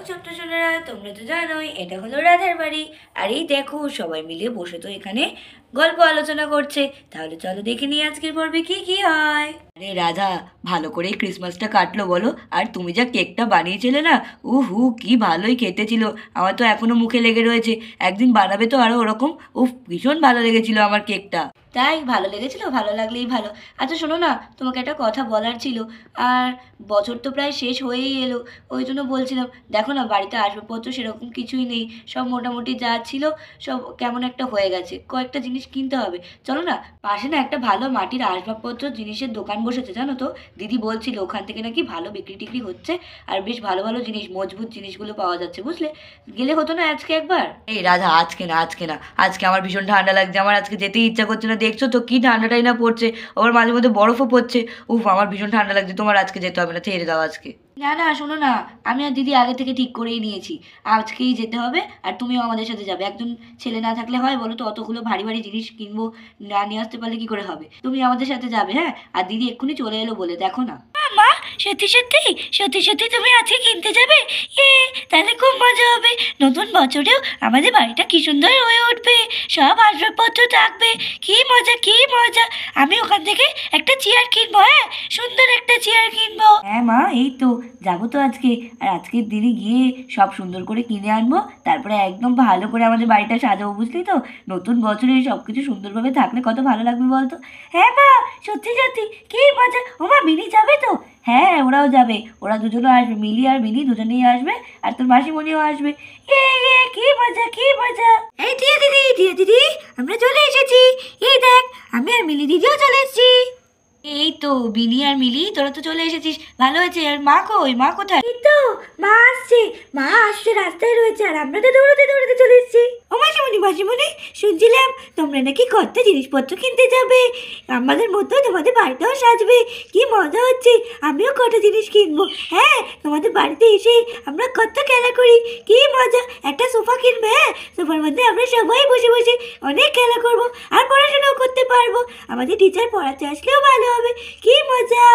ছোট্ট সোনারা, তোমরা তো জানোই এটা হলো রাধার বাড়ি। আর এই দেখো সবাই মিলে বসে তো এখানে গল্প আলোচনা করছে। তাহলে চলো দেখে নিই আজকের পর্বে কি কি হয়। আরে রাধা, ভালো করে ক্রিসমাসটা কাটলো বলো? আর তুমি যা কেকটা বানিয়েছিলে না, উহু কি ভালোই খেতে ছিল। আমার তো এখনো মুখে লেগে রয়েছে। একদিন বানাবে তো আরো ওরকম। উফ, ভীষণ ভালো লেগেছিল আমার কেকটা। তাই ভালো লেগেছিল? ভালো লাগলেই ভালো। আচ্ছা শোনো না, তোমাকে একটা কথা বলার ছিল। আর বছর তো প্রায় শেষ হয়েই এলো, ওই জন্য বলছিলাম দেখো না, বাড়িতে আসবাবপত্র সেরকম কিছুই নেই। সব মোটামুটি যা ছিল সব কেমন একটা হয়ে গেছে। কয়েকটা জিনিস কিনতে হবে। চলো না, পাশে না একটা ভালো মাটির আসবাবপত্র জিনিসের দোকান বসেছে, জানো তো? দিদি বলছিল ওখান থেকে নাকি ভালো বিক্রি টিক্রি হচ্ছে, আর বেশ ভালো ভালো জিনিস, মজবুত জিনিসগুলো পাওয়া যাচ্ছে, বুঝলে? গেলে হতো না আজকে একবার? এই রাধা, আজকে না, আজকে না। আজকে আমার ভীষণ ঠান্ডা লাগছে, আমার আজকে যেতেই ইচ্ছা করছে না। দেখছো তো কি ঠান্ডাটাই না পড়ছে, আবার মাঝে মধ্যে বরফও পড়ছে। উফ, আমার ভীষণ ঠান্ডা লাগছে। তোমার আজকে যেতে হবে না, ছেড়ে দাও আজকে। না না, শোনো না, আমি আর দিদি আগে থেকে ঠিক করেই নিয়েছি, আজকেই যেতে হবে। আর তুমিও আমাদের সাথে যাবে। একজন ছেলে না থাকলে হয় বলো তো? অতগুলো ভারী ভারী জিনিস কিনবো, না নিয়ে আসতে পারলে কি করে হবে? তুমি আমাদের সাথে যাবে, হ্যাঁ? আর দিদি এক্ষুনি চলে এলো বলে, দেখো না। মা, সত্যি সত্যি সত্যি সত্যি তুমি আজকে কিনতে যাবে? এ, তাহলে খুব মজা হবে। নতুন বছরেও আমাদের বাড়িটা কি সুন্দর হয়ে উঠবে, সব আসবাবপত্র থাকবে। কি মজা, কি মজা। আমি ওখান থেকে একটা চেয়ার কিনবো, হ্যাঁ, সুন্দর একটা চেয়ার কিনবো। হ্যাঁ মা, এই তো যাবো তো আজকে। আর আজকের দিনে গিয়ে সব সুন্দর করে কিনে আনবো, তারপরে একদম ভালো করে আমাদের বাড়িটা সাজাবো, বুঝলি তো? নতুন বছরে সব কিছু সুন্দরভাবে থাকলে কত ভালো লাগবে বলতো? হ্যাঁ মা, সত্যি সত্যি কি মজা। ও মা, মিনি যাবে তো? হ্যাঁ, ওরাও যাবে। ওরা দুজনও আসবে, মিলি আর মিনি দুজনেই আসবে। আর তোর মাসিমণিও আসবে। কি মজা, কি মজা। এই টিয়া দিদি, টিয়া দিদি, আমরা চলে এসেছি। এই দেখ, আমি আর মিলি দিদিও চলে এসেছি। এই তো বিনি আর মিলি, তোরা তো চলে এসেছিস, ভালো হয়েছে। আর মা কই? মা কোথায়? এই তো মা আসছে, মা আসছে, রাস্তায় রয়েছে। আর আমরা তো দৌড়তে দৌড়তে চলে এসেছি। ও মাসিমণি, মাসিমণি, শুনছিলাম তোমরা নাকি কত জিনিসপত্র কিনতে যাবে, আমাদের মতো তোমাদের বাড়িতেও সাজবে। কি মজা হচ্ছে, আমিও কটা জিনিস কিনবো। হ্যাঁ, তোমাদের বাড়িতে এসে আমরা কত খেলা করি, কি মজা। একটা সোফা কিনবে, হ্যাঁ, সোফার মধ্যে আমরা সবাই বসে বসে অনেক খেলা করবো, আর পড়াশোনাও করতে পারবো। আমাদের টিচার পড়াতে আসলেও ভালো হবে, কি মজা।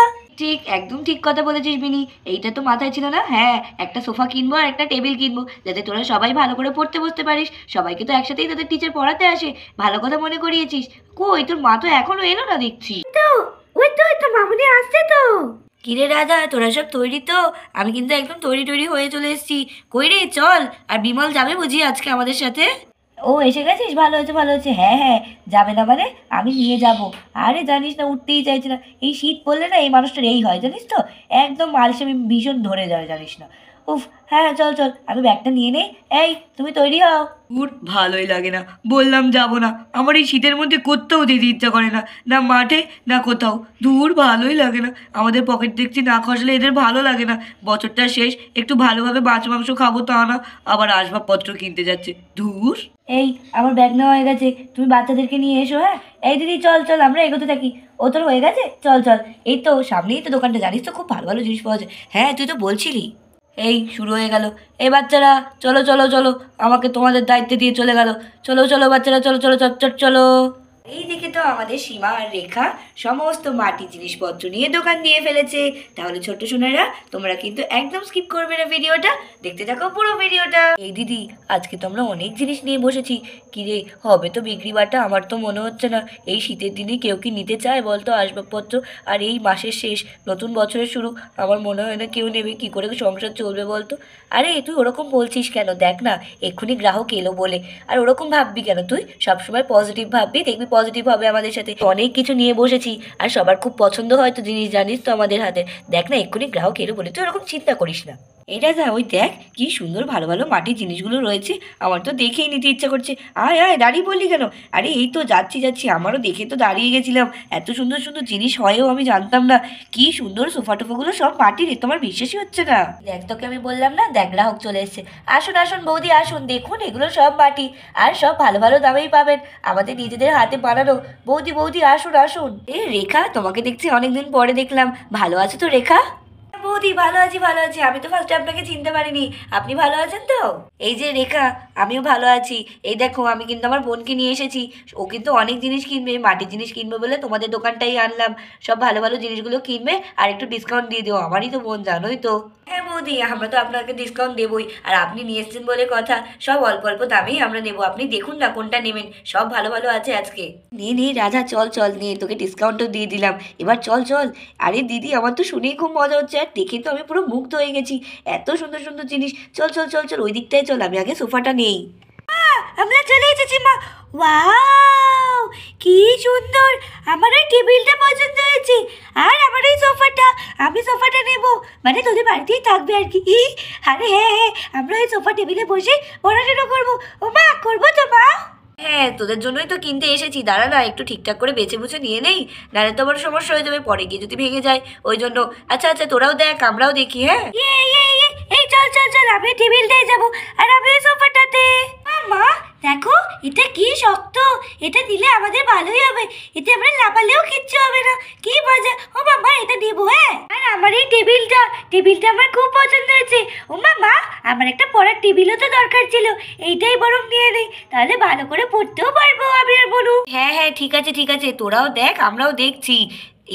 ঠিক, একদম ঠিক কথা বলেছিস বিনি। এইটা তো মাথায় ছিল না। হ্যাঁ, একটা সোফা কিনবো আর একটা টেবিল কিনবো, যাতে তোরা সবাই ভালো করে পড়তে বসতে পারিস। সবাইকে তো একসাথেই তাদের টিচার পড়াতে আসে। ভালো কথা মনে করিয়েছিস। কই তোর মা তো এখনো এলো না দেখছি। তো ওই তো মামুনি আসছে তো। কিরে রাধা, তোরা সব তৈরি তো? আমি কিন্তু একদম তৈরি তৈরি হয়ে চলে এসেছি। কই রে, চল। আর বিমল যাবে বুঝি আজকে আমাদের সাথে? ও, এসে গেছিস? ভালো হয়েছে, ভালো হয়েছে। হ্যাঁ হ্যাঁ, যাবে না মানে? আমি নিয়ে যাব। আরে জানিস না, উঠতেই চাইছে না। এই শীত পড়লে না এই মানুষটার এই হয়, জানিস তো? একদম আলসেমি ভীষণ ধরে যায়, জানিস না? উফ, হ্যাঁ চল চল, আমি ব্যাগটা নিয়ে নেই। এই, তুমি তৈরি হও। দূর, ভালোই লাগে না, বললাম যাব না। আমার এই শীতের মধ্যে কোথাও যেতে ইচ্ছা করে না, না মাঠে না কোথাও। দূর, ভালোই লাগে না। আমাদের পকেট দেখছি না খসলে এদের ভালো লাগে না। বছরটা শেষ, একটু ভালোভাবে মাছ মাংস খাবো তা না, আবার আসবাবপত্র কিনতে যাচ্ছে। ধুর। এই, আমার ব্যাগ নেওয়া হয়ে গেছে, তুমি বাচ্চাদেরকে নিয়ে এসো। হ্যাঁ, এই দিদি চল চল, আমরা এগোতে থাকি। ও তোর হয়ে গেছে? চল চল। এই তো সামনেই তো দোকানটা, জানিস তো খুব ভালো ভালো জিনিস পাওয়া যায়। হ্যাঁ, তুই তো বলছিলি। এই শুরু হয়ে গেল। এই বাচ্চারা, চলো চলো চলো, আমাকে তোমাদের দায়িত্বে দিয়ে চলে গেল। চলো চলো বাচ্চারা, চলো চলো, চট চলো। এইদিকে তো আমাদের সীমা আর রেখা সমস্ত মাটি জিনিসপত্র নিয়ে দোকান দিয়ে ফেলেছে। তাহলে ছোট্ট সোনারা, তোমরা কিন্তু একদম স্কিপ করবে না ভিডিওটা, দেখতে থাকো পুরো ভিডিওটা। এই দিদি, আজকে তো আমরা অনেক জিনিস নিয়ে বসেছি। কিরে, হবে তো বিক্রি বাটা? আমার তো মনে হচ্ছে না। এই শীতের দিনে কেউ কি নিতে চায় বলতো আসবাবপত্র? আর এই মাসের শেষ, নতুন বছরের শুরু, আমার মনে হয় না কেউ নেবে। কি করে সংসার চলবে বলতো? আরে তুই ওরকম বলছিস কেন? দেখ না, এক্ষুনি গ্রাহক এলো বলে। আর ওরকম ভাববি কেন? তুই সবসময় পজিটিভ ভাববি, দেখবি পজিটিভ হবে। আমাদের সাথে অনেক কিছু নিয়ে বসেছি, আর সবার খুব পছন্দ হয় তো জিনিস, জানিস তো আমাদের হাতে। দেখ না, এক্ষুনি গ্রাহক এলো বলে তুই ওরকম চিন্তা করিস না। এটা যা, ওই দেখ কি সুন্দর ভালো ভালো মাটির জিনিসগুলো রয়েছে। আমার তো দেখেই নিতে ইচ্ছা করছে। আয় আয়, দাঁড়িয়ে বললি কেন? আরে এই তো যাচ্ছি যাচ্ছি, আমারও দেখে তো দাঁড়িয়ে গেছিলাম। এত সুন্দর সুন্দর জিনিস হয়েও আমি জানতাম না। কি সুন্দর সোফা টোফাগুলো সব মাটির, তোমার বিশ্বাসই হচ্ছে না। দেখ, তোকে আমি বললাম না, দেখ গ্রাহক চলে এসছে। আসুন আসুন বৌদি, আসুন, দেখুন এগুলো সব মাটি, আর সব ভালো ভালো দামেই পাবেন, আমাদের নিজেদের হাতে বানানো। বৌদি বৌদি, আসুন আসুন। এ রেখা, তোমাকে দেখছি অনেকদিন পরে দেখলাম, ভালো আছো তো রেখা? বৌদি ভালো আছি ভালো আছি। আমি তো ফার্স্টে আপনাকে চিনতে পারিনি। আপনি ভালো আছেন তো? এই যে রেখা, আমিও ভালো আছি। এই দেখো আমি কিন্তু আমার বোনকে নিয়ে এসেছি। ও কিন্তু অনেক জিনিস কিনবে, মাটির জিনিস কিনবে বলে তোমাদের দোকানটাই আনলাম। সব ভালো ভালো জিনিসগুলো কিনবে আর একটু ডিসকাউন্ট দিয়ে দিও। আমারই তো বোন, জানোই তো। হ্যাঁ বৌদি, আমরা তো আপনাকে ডিসকাউন্ট দেবই। আর আপনি নিয়ে এসেছেন বলে কথা, সব অল্প অল্প দামেই আমরা নেবো। আপনি দেখুন না কোনটা নেবেন, সব ভালো ভালো আছে আজকে। নে রাধা, চল চল, নে তোকে ডিসকাউন্টও দিয়ে দিলাম। এবার চল চল। আরে দিদি, আমার তো শুনেই খুব মজা হচ্ছে, আর দেখে তো আমি পুরো মুগ্ধ হয়ে গেছি। এত সুন্দর সুন্দর জিনিস। চল চল চল চল, ওই দিকটায় চল, আমি আগে সোফাটা নেই। আমরা চলে এসেছি মা। ওয়াও, কি সুন্দর! আমার ওই টেবিলটা পছন্দ হয়েছে, আর আমার ওই সোফাটা। আমি সোফাটা নেব, মানে তোদের বাড়িতেই থাকবে আর কি। আরে হ্যাঁ হ্যাঁ, আমরা ওই সোফা টেবিলে বসে পড়াশোনা করবো। ও মা, করবো তো মা। হ্যাঁ, তোদের জন্যই তো কিনতে এসেছি। দাঁড়া না, একটু ঠিকঠাক করে বেছে বুঝে নিয়ে নেই, নাহলে তো আবার সমস্যা হয়ে যাবে পরে গিয়ে যদি ভেঙে যায়। ওই জন্য আচ্ছা আচ্ছা, তোরাও দেখ, আমরাও দেখি। হ্যাঁ এই চল চল চল, আমি টেবিলটাই যাবো আর আমি সোফাটাতে। মা দেখো, এটা কি শক্ত! এটা দিলে আমাদের ভালোই হবে। এতে আমরা লাফালেও কিচ্ছু হবে না। কি মজা! ও মামা, এটা দিব। হ্যাঁ, আর আমার এই টেবিলটা আমার খুব পছন্দ হয়েছে। ও মামা, আমার একটা পড়ার টেবিলও তো দরকার ছিল। এইটাই বরং নিয়ে নেই, তাহলে ভালো করে পড়তেও পারবো আমি আর বলু। হ্যাঁ হ্যাঁ, ঠিক আছে ঠিক আছে, তোরাও দেখ, আমরাও দেখছি।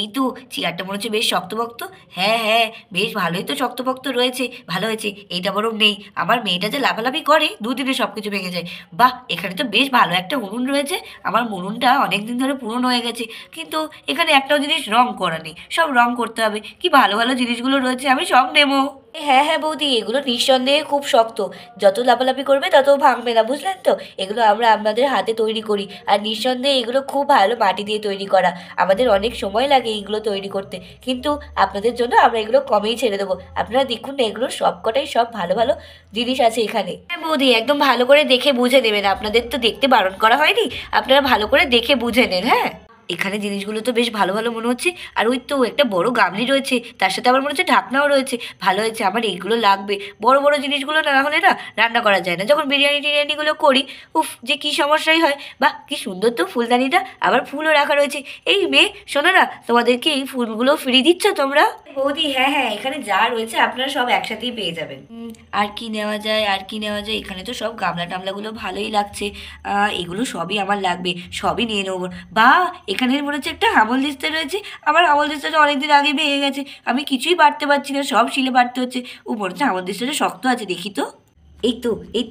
এই তো চেয়ারটা মনে হচ্ছে বেশ শক্তপোক্ত। হ্যাঁ হ্যাঁ, বেশ ভালোই তো শক্তপোক্ত রয়েছে, ভালো হয়েছে। এইটা বরং নেই। আমার মেয়েটা যে লাফালাফি করে, দুদিনে সব কিছু ভেঙে যায়। বাহ, এখানে তো বেশ ভালো একটা উনুন রয়েছে। আমার উনুনটা অনেক দিন ধরে পুরনো হয়ে গেছে, কিন্তু এখানে একটাও জিনিস রং করা নেই, সব রং করতে হবে। কি ভালো ভালো জিনিসগুলো রয়েছে, আমি সব নেবো। হ্যাঁ হ্যাঁ বৌদি, এগুলো নিঃসন্দেহে খুব শক্ত। যত লাফালাফি করবে তত ভাঙবে না, বুঝলেন তো? এগুলো আমরা আমাদের হাতে তৈরি করি, আর নিঃসন্দেহে এগুলো খুব ভালো মাটি দিয়ে তৈরি করা। আমাদের অনেক সময় লাগে এইগুলো তৈরি করতে, কিন্তু আপনাদের জন্য আমরা এগুলো কমেই ছেড়ে দেবো। আপনারা দেখুন না, এগুলো সবকটাই সব ভালো ভালো জিনিস আছে এখানে। হ্যাঁ বৌদি, একদম ভালো করে দেখে বুঝে নেবেন। আপনাদের তো দেখতে বারণ করা হয়নি, আপনারা ভালো করে দেখে বুঝে নেন। হ্যাঁ, এখানে জিনিসগুলো তো বেশ ভালো ভালো মনে হচ্ছে। আর ওই তো একটা বড় গামলি রয়েছে, তার সাথে আবার মনে হচ্ছে ঢাকনাও রয়েছে। ভালো হয়েছে, আমার এইগুলো লাগবে। বড় বড় জিনিসগুলো না হলে না রান্না করা যায় না। যখন বিরিয়ানি টিরিয়ানিগুলো করি, উফ, যে কী সমস্যাই হয়। বাহ, কি সুন্দর তো ফুলদানিটা, আবার ফুলও রাখা রয়েছে। এই মেয়ে, শোনো না, তোমাদেরকে এই ফুলগুলো ফ্রি দিচ্ছ তোমরা? বৌদি হ্যাঁ হ্যাঁ, এখানে যা রয়েছে আপনারা সব একসাথেই পেয়ে যাবেন। আর কি নেওয়া যায়, আর কি নেওয়া যায়? এখানে তো সব গামলা টামলাগুলো ভালোই লাগছে। এগুলো সবই আমার লাগবে, সবই নিয়ে নেবো। বা, এখানে মনে হচ্ছে একটা হামল দিস্তা রয়েছে। আমার হামল দিস্তাটা অনেকদিন আগে ভেঙে গেছে, আমি কিছুই বাড়তে পারছি না, সব শিলে বাড়তে হচ্ছে। ও মনে হচ্ছে হামল দিস্তাটা শক্ত আছে, দেখি তো। এই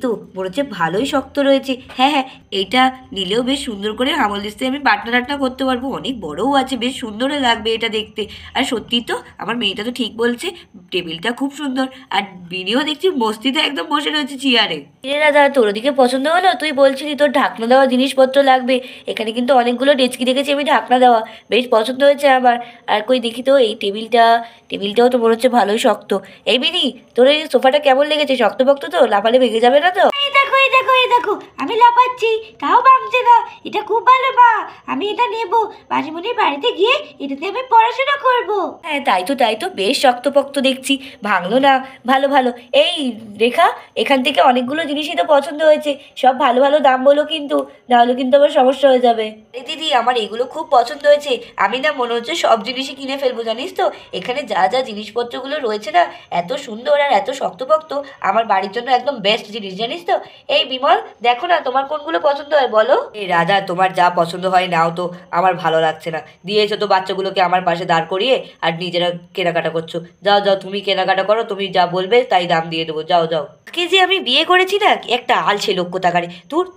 তো মনে হচ্ছে ভালোই শক্ত রয়েছে। হ্যাঁ হ্যাঁ, এইটা নিলেও বেশ সুন্দর করে হামল দিস্তে আমি বাটনা টাটনা করতে পারবো। অনেক বড়ও আছে, বেশ সুন্দরও লাগবে এটা দেখতে। আর সত্যি তো আমার মেয়েটা তো ঠিক বলছে, টেবিলটা খুব সুন্দর। আর বিনিও দেখছি মস্তিতে একদম বসে রয়েছে চেয়ারে। রে দাদা, তোর ওদিকে পছন্দ হলো? তুই বলছিলি তোর ঢাকনা দেওয়া জিনিসপত্র লাগবে। এখানে কিন্তু অনেকগুলো ডেচকি দেখেছি আমি ঢাকনা দেওয়া, বেশ পছন্দ হয়েছে আমার। আর কই দেখি তো, এই টেবিলটাও তো মনে হচ্ছে ভালোই শক্ত। এই বিনি, তোর এই সোফাটা কেমন লেগেছে? শক্তপোক্ত তো? লাফালে ভেঙে যাবে না তো? এই দেখো এই দেখো এই দেখো, আমি লাফাচ্ছি তাও ভাঙছে না। এটা খুব ভালো মা, আমি এটা নেবো। মাঝিমণির বাড়িতে গিয়ে এটাতে আমি পড়াশোনা করব। হ্যাঁ, তাই তো বেশ শক্তপোক্ত দেখছি, ভাঙলো না। ভালো ভালো। এই রেখা, এখান থেকে অনেকগুলো জিনিসই তো পছন্দ হয়েছে। সব ভালো ভালো দাম বলো কিন্তু, নাহলে কিন্তু আবার সমস্যা হয়ে যাবে। এই দিদি, আমার এগুলো খুব পছন্দ হয়েছে। আমি না মনে হচ্ছে সব জিনিসই কিনে ফেলবো, জানিস তো? এখানে যা যা জিনিসপত্রগুলো রয়েছে না, এত সুন্দর আর এত শক্তপোক্ত, আমার বাড়ির জন্য একদম বেস্ট জিনিস, জানিস তো? এই বিমল, দেখো না তোমার কোনগুলো পছন্দ হয় বলো। এই রাজা, তোমার যা পছন্দ হয় নাও তো, আমার ভালো লাগছে না। দিয়েছো তো বাচ্চাগুলোকে আমার পাশে দাঁড় করিয়ে, আর নিজেরা কেনাকাটা করছো। যাও যাও, তুমি কেনাকাটা করো, তুমি যা বলবে তাই দাম দিয়ে দেবো। যাও যাও। কে যে আমি বিয়ে করেছি না, একটা আলছে লোক কোথাকারে।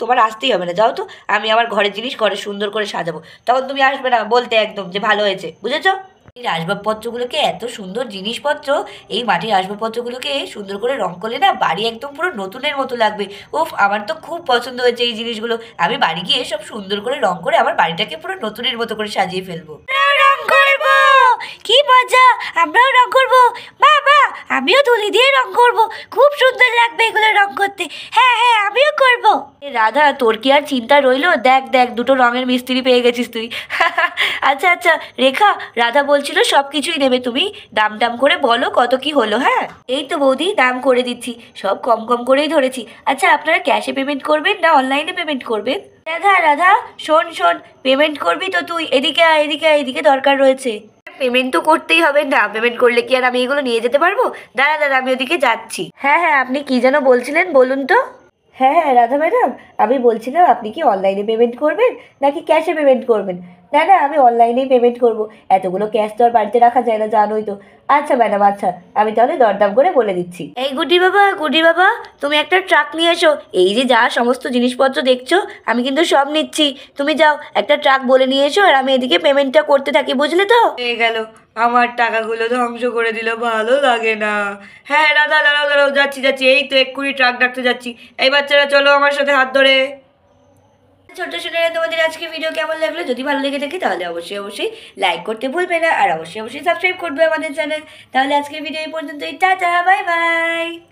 তোমার আসতেই হবে না, যাও তো। আমি আমার ঘরের জিনিস ঘরে সুন্দর করে সাজাবো, তখন তুমি আসবে না বলতে একদম যে ভালো হয়েছে, বুঝেছো? এই আসবাবপত্রগুলোকে, এত সুন্দর জিনিসপত্র, এই মাটির আসবাবপত্রগুলোকে সুন্দর করে রং করলে না বাড়ি একদম পুরো নতুনের মতো লাগবে। উফ, আমার তো খুব পছন্দ হয়েছে এই জিনিসগুলো। আমি বাড়ি গিয়ে সব সুন্দর করে রং করে আমার বাড়িটাকে পুরো নতুনের মতো করে সাজিয়ে ফেলবো। রং করবো, কি মজা! আমরাও রং করবো। বাবা, আমিও তুলি দিয়ে রং করবো, খুব সুন্দর লাগবে এগুলো রং করতে। হ্যাঁ হ্যাঁ, আমিও করবো। রাধা, তোর কি আর চিন্তা রইলো? দেখ দেখ, দুটো রঙের মিস্ত্রি পেয়ে গেছিস তুই। আচ্ছা আচ্ছা রেখা, রাধা বলছিল সব কিছুই নেবে তুমি, দাম দাম করে বলো কত কি হলো। হ্যাঁ, এই তো বৌদি, দাম করে দিচ্ছি, সব কম কম করেই ধরেছি। আচ্ছা, আপনারা ক্যাশে পেমেন্ট করবেন না অনলাইনে পেমেন্ট করবেন? রাধা রাধা, শোন শোন, পেমেন্ট করবি তো তুই? এদিকে আয়, এদিকে আয়, এদিকে দরকার রয়েছে। পেমেন্ট তো করতেই হবে, না পেমেন্ট করলে কি আর আমি এগুলো নিয়ে যেতে পারবো? দাঁড়া দাঁড়া, আমি ওদিকে যাচ্ছি। হ্যাঁ হ্যাঁ, আপনি কি যেন বলছিলেন, বলুন তো। হ্যাঁ হ্যাঁ রাধা ম্যাডাম, আমি বলছিলাম আপনি কি অনলাইনে পেমেন্ট করবেন নাকি ক্যাশে পেমেন্ট করবেন? না না, আমি অনলাইনেই পেমেন্ট করব। এতগুলো ক্যাশ তো আর বাড়িতে রাখা যায় না, জানোই তো। আচ্ছা ম্যাডাম, আচ্ছা, আমি তাহলে দরদাম করে বলে দিচ্ছি। এই গুড্ডি বাবা, গুড্ডি বাবা, তুমি একটা ট্রাক নিয়ে এসো। এই যে যা সমস্ত জিনিসপত্র দেখছো, আমি কিন্তু সব নিচ্ছি। তুমি যাও একটা ট্রাক বলে নিয়ে এসো, আর আমি এদিকে পেমেন্টটা করতে থাকি, বুঝলে তো? হয়ে গেল, আমার টাকাগুলো ধ্বংস করে দিল, ভালো লাগে না। হ্যাঁ রাধা, দাঁড়াও দাঁড়াও, যাচ্ছি যাচ্ছি, এই তো এক্ষুনি ট্রাক ডাকতে যাচ্ছি। এই বাচ্চারা চলো আমার সাথে হাত ধরে। ছোট্ট ছোটরা, তোমাদের আজকে ভিডিও কেমন লাগলো? যদি ভালো লেগে থাকে তাহলে অবশ্যই অবশ্যই লাইক করতে ভুলবে না, আর অবশ্যই অবশ্যই সাবস্ক্রাইব করবে আমাদের চ্যানেল। তাহলে আজকের ভিডিও এই পর্যন্তই, টাটা, বাই বাই।